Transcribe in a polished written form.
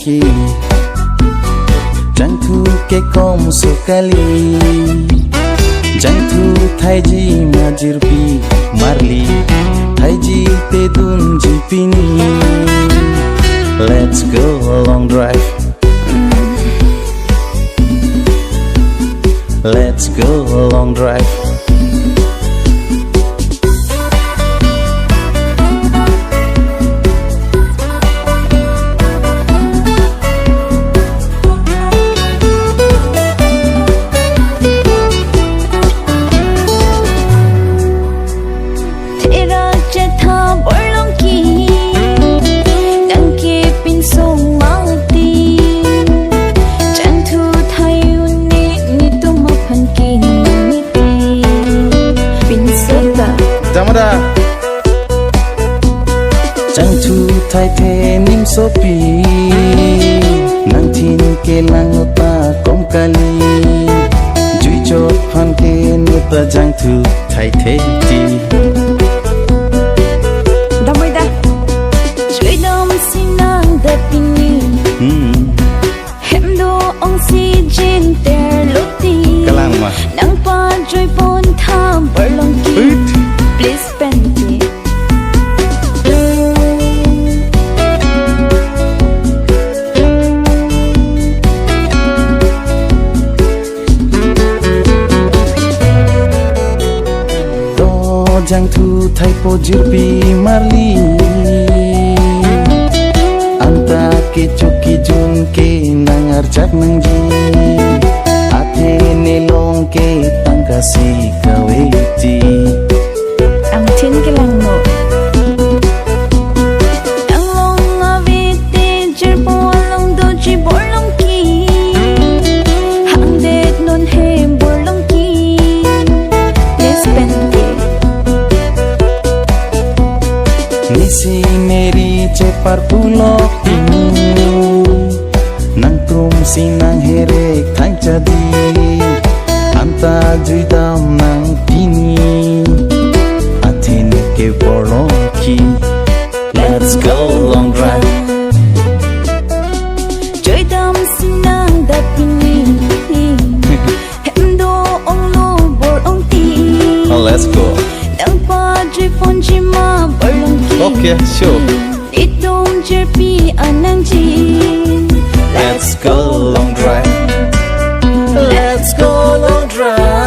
Borlongki Jangthu kekom sekali Jangthu thaiji ma jirpi Marli thaiji te dunji pini. Let's go long drive. Let's go long drive. Pinso Jangthu thayun Netum aphan Pinso Jangthu thay thế nimsopi Nangthin ke langno ta kom kali Jui chot phan ke nata Jangthu thay thế ti. Juidam sinang da pini Hemdo ong si jin ter loti Kalangma Nang pajui pon tham Borlongki Please penti Jangthu thay po jirpi Marli Anta kecho kejun ke nang archak nang ji Athene long ke tangkasi kaweti Angtin ke langno Ang long avite jirpo along doji Borlongki Hangdet non he Borlongki Please penti Nisi meri cepar pulok pini Nang trum sinang herek thang jadi Anta Juidam nang pini Athene ke Borlongki. Let's go long drive. Juidam sinang da pini Hemdo ong lo Borlongki Let's go. Nang pajui ponji ma Borlongki Okay, sure. Netum jirpi Let's go long drive. Let's go long drive.